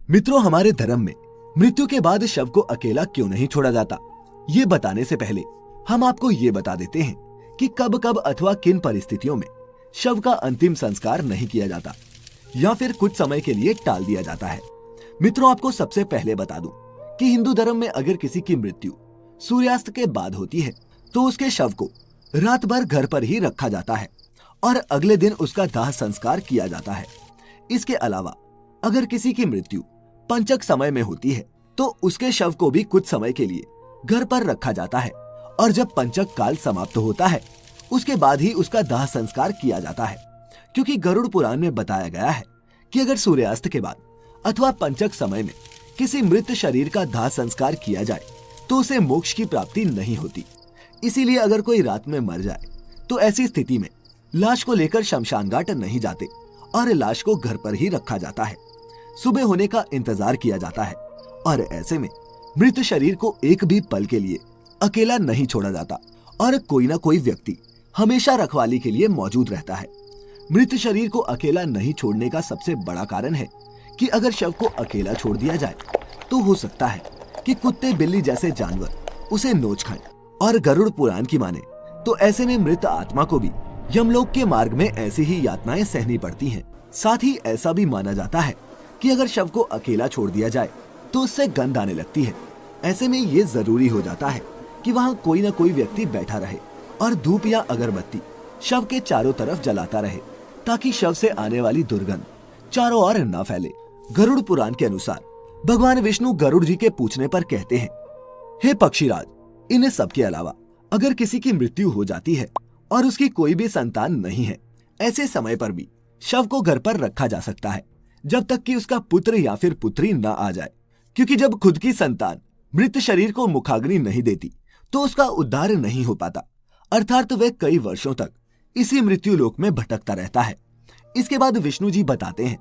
मित्रों, हमारे धर्म में मृत्यु के बाद शव को अकेला क्यों नहीं छोड़ा जाता, ये बताने से पहले हम आपको ये बता देते हैं कि कब कब अथवा किन परिस्थितियों में शव का अंतिम संस्कार नहीं किया जाता या फिर कुछ समय के लिए टाल दिया जाता है। मित्रों, आपको सबसे पहले बता दूं कि हिंदू धर्म में अगर किसी की मृत्यु सूर्यास्त के बाद होती है तो उसके शव को रात भर घर पर ही रखा जाता है और अगले दिन उसका दाह संस्कार किया जाता है। इसके अलावा अगर किसी की मृत्यु पंचक समय में होती है तो उसके शव को भी कुछ समय के लिए घर पर रखा जाता है और जब पंचक काल समाप्त होता है उसके बाद ही उसका दाह संस्कार किया जाता है, क्योंकि गरुड़ पुराण में बताया गया है कि अगर सूर्यास्त के बाद अथवा पंचक समय में किसी मृत शरीर का दाह संस्कार किया जाए तो उसे मोक्ष की प्राप्ति नहीं होती। इसीलिए अगर कोई रात में मर जाए तो ऐसी स्थिति में लाश को लेकर शमशान घाट नहीं जाते और लाश को घर पर ही रखा जाता है। सुबह होने का इंतजार किया जाता है और ऐसे में मृत शरीर को एक भी पल के लिए अकेला नहीं छोड़ा जाता और कोई ना कोई व्यक्ति हमेशा रखवाली के लिए मौजूद रहता है। मृत शरीर को अकेला नहीं छोड़ने का सबसे बड़ा कारण है कि अगर शव को अकेला छोड़ दिया जाए तो हो सकता है कि कुत्ते बिल्ली जैसे जानवर उसे नोच खाएं और गरुड़ पुराण की माने तो ऐसे में मृत आत्मा को भी यमलोक के मार्ग में ऐसी ही यातनाएं सहनी पड़ती हैं। साथ ही ऐसा भी माना जाता है कि अगर शव को अकेला छोड़ दिया जाए तो उससे गंध आने लगती है। ऐसे में ये जरूरी हो जाता है कि वहाँ कोई न कोई व्यक्ति बैठा रहे और धूप या अगरबत्ती शव के चारों तरफ जलाता रहे ताकि शव से आने वाली दुर्गंध चारों ओर न फैले। गरुड़ पुराण के अनुसार भगवान विष्णु गरुड़ जी के पूछने पर कहते हैं, हे पक्षीराज, इन सब के अलावा अगर किसी की मृत्यु हो जाती है और उसकी कोई भी संतान नहीं है, ऐसे समय पर भी शव को घर पर रखा जा सकता है जब तक कि उसका पुत्र या फिर पुत्री न आ जाए, क्योंकि जब खुद की संतान मृत शरीर को मुखाग्नि नहीं देती तो उसका उद्धार नहीं हो पाता, अर्थात वह कई वर्षों तक इसी मृत्यु लोक में भटकता रहता है। इसके बाद विष्णु जी बताते हैं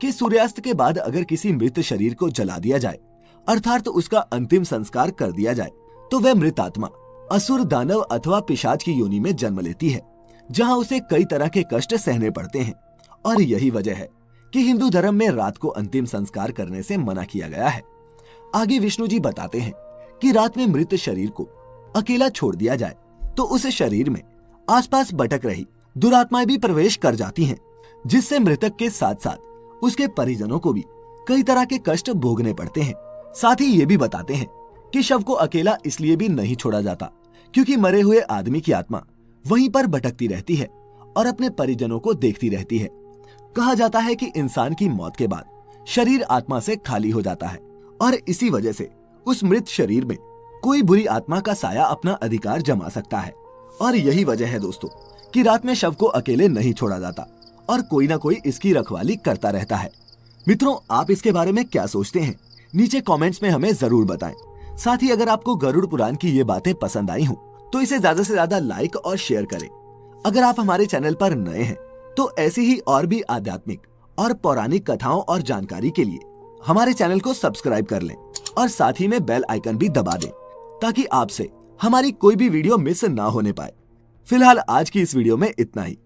कि सूर्यास्त के बाद अगर किसी मृत शरीर को जला दिया जाए अर्थात उसका अंतिम संस्कार कर दिया जाए तो वह मृत आत्मा असुर, दानव अथवा पिशाच की योनि में जन्म लेती है, जहां उसे कई तरह के कष्ट सहने पड़ते हैं। और यही वजह है कि हिंदू धर्म में रात को अंतिम संस्कार करने से मना किया गया है। आगे विष्णु जी बताते हैं कि रात में मृत शरीर को अकेला छोड़ दिया जाए तो उस शरीर में आसपास भटक रही दुरात्माएं भी प्रवेश कर जाती हैं, जिससे मृतक के साथ साथ उसके परिजनों को भी कई तरह के कष्ट भोगने पड़ते हैं। साथ ही ये भी बताते हैं कि शव को अकेला इसलिए भी नहीं छोड़ा जाता क्योंकि मरे हुए आदमी की आत्मा वहीं पर भटकती रहती है और अपने परिजनों को देखती रहती है। कहा जाता है कि इंसान की मौत के बाद शरीर आत्मा से खाली हो जाता है और इसी वजह से उस मृत शरीर में कोई बुरी आत्मा का साया अपना अधिकार जमा सकता है। और यही वजह है दोस्तों कि रात में शव को अकेले नहीं छोड़ा जाता और कोई ना कोई इसकी रखवाली करता रहता है। मित्रों, आप इसके बारे में क्या सोचते हैं, नीचे कमेंट्स में हमें जरूर बताएं। साथ ही अगर आपको गरुड़ पुराण की ये बातें पसंद आई हो तो इसे ज्यादा से ज्यादा लाइक और शेयर करें। अगर आप हमारे चैनल पर नए हैं तो ऐसी ही और भी आध्यात्मिक और पौराणिक कथाओं और जानकारी के लिए हमारे चैनल को सब्सक्राइब कर लें और साथ ही में बेल आइकन भी दबा दें ताकि आपसे हमारी कोई भी वीडियो मिस ना होने पाए। फिलहाल आज की इस वीडियो में इतना ही।